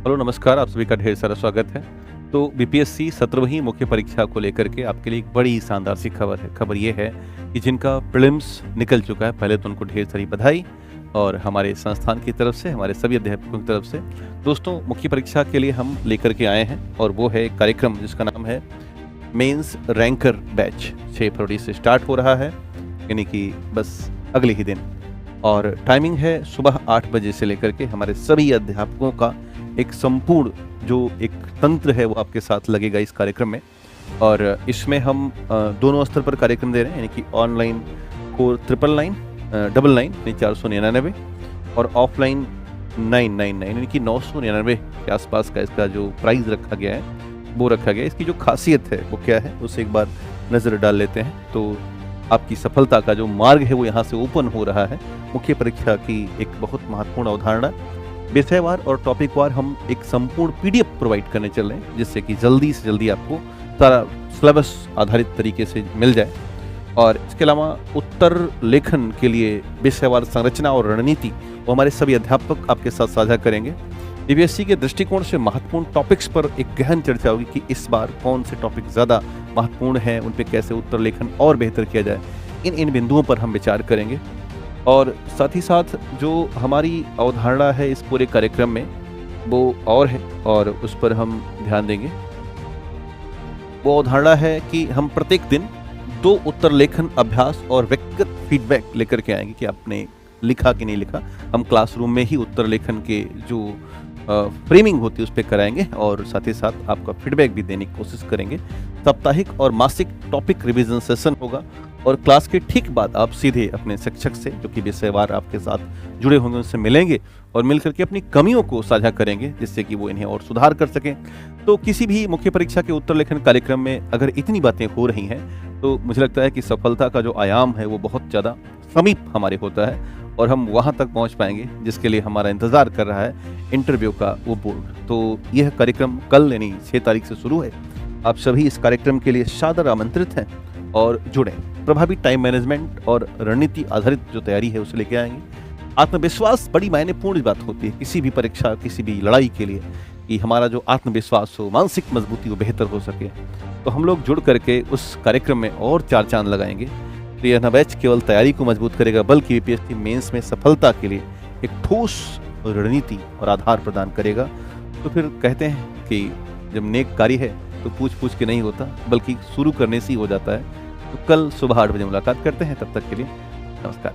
Hello नमस्कार, आप सभी का ढेर सारा स्वागत है। तो बीपीएससी 17वीं मुख्य परीक्षा को लेकर के आपके लिए एक बड़ी शानदार सी खबर है। खबर ये है कि जिनका प्रीलिम्स निकल चुका है, पहले तो उनको ढेर सारी बधाई और हमारे संस्थान की तरफ से, हमारे सभी अध्यापकों की तरफ से। दोस्तों, मुख्य परीक्षा के लिए हम लेकर के आए हैं और वो है एक कार्यक्रम जिसका नाम है मेंस रैंकर बैच। 6 फरवरी से स्टार्ट हो रहा है, यानी कि बस अगले ही दिन। और टाइमिंग है सुबह 8 बजे से लेकर के हमारे सभी अध्यापकों का एक संपूर्ण जो एक तंत्र है वो आपके साथ लगेगा इस कार्यक्रम में। और इसमें हम दोनों स्तर पर कार्यक्रम दे रहे हैं, यानी कि ऑनलाइन को 999 यानी 499 और ऑफलाइन 999 यानी कि 999 के आसपास का इसका जो प्राइस रखा गया है वो रखा गया है। इसकी जो खासियत है वो क्या है उसे एक बार नज़र डाल लेते हैं। तो आपकी सफलता का जो मार्ग है वो यहाँ से ओपन हो रहा है। मुख्य परीक्षा की एक बहुत महत्वपूर्ण अवधारणा, विषयवार और टॉपिक वार हम एक संपूर्ण पीडीएफ प्रोवाइड करने चल रहे हैं, जिससे कि जल्दी से जल्दी आपको सारा सिलेबस आधारित तरीके से मिल जाए। और इसके अलावा उत्तर लेखन के लिए विषयवार संरचना और रणनीति वो हमारे सभी अध्यापक आपके साथ साझा करेंगे। बीपीएससी के दृष्टिकोण से महत्वपूर्ण टॉपिक्स पर एक गहन चर्चा होगी कि इस बार कौन से टॉपिक ज़्यादा महत्वपूर्ण हैं, उन पे कैसे उत्तर लेखन और बेहतर किया जाए, इन बिंदुओं पर हम विचार करेंगे। और साथ ही साथ जो हमारी अवधारणा है इस पूरे कार्यक्रम में वो और है, और उस पर हम ध्यान देंगे। वो अवधारणा है कि हम प्रत्येक दिन 2 उत्तर लेखन अभ्यास और व्यक्तिगत फीडबैक लेकर के आएंगे कि आपने लिखा कि नहीं लिखा। हम क्लासरूम में ही उत्तर लेखन के जो फ्रेमिंग होती है उस पर कराएंगे और साथ ही साथ आपका फीडबैक भी देने की कोशिश करेंगे। साप्ताहिक और मासिक टॉपिक रिवीजन सेशन होगा और क्लास के ठीक बाद आप सीधे अपने शिक्षक से, जो कि विषयवार आपके साथ जुड़े होंगे, उनसे मिलेंगे और मिलकर के अपनी कमियों को साझा करेंगे, जिससे कि वो इन्हें और सुधार कर सकें। तो किसी भी मुख्य परीक्षा के उत्तर लेखन कार्यक्रम में अगर इतनी बातें हो रही हैं तो मुझे लगता है कि सफलता का जो आयाम है वो बहुत ज़्यादा समीप हमारे होता है और हम वहाँ तक पहुँच पाएंगे जिसके लिए हमारा इंतज़ार कर रहा है इंटरव्यू का वो बोर्ड। तो यह कार्यक्रम कल यानी 6 तारीख से शुरू है। आप सभी इस कार्यक्रम के लिए सादर आमंत्रित हैं और जुड़ें। प्रभावी टाइम मैनेजमेंट और रणनीति आधारित जो तैयारी है उसे लेके आएंगे। आत्मविश्वास बड़ी मायनेपूर्ण बात होती है किसी भी परीक्षा, किसी भी लड़ाई के लिए, कि हमारा जो आत्मविश्वास हो, मानसिक मजबूती हो, बेहतर हो सके। तो हम लोग जुड़ करके उस कार्यक्रम में और 4 चांद लगाएंगे। तो यह न बैच केवल तैयारी को मजबूत करेगा बल्कि बीपीएससी मेंस में सफलता के लिए एक ठोस रणनीति और आधार प्रदान करेगा। तो फिर कहते हैं कि जब नेक कार्य है तो पूछ पूछ के नहीं होता, बल्कि शुरू करने से ही हो जाता है। तो कल सुबह 8 बजे मुलाकात करते हैं। तब तक के लिए नमस्कार।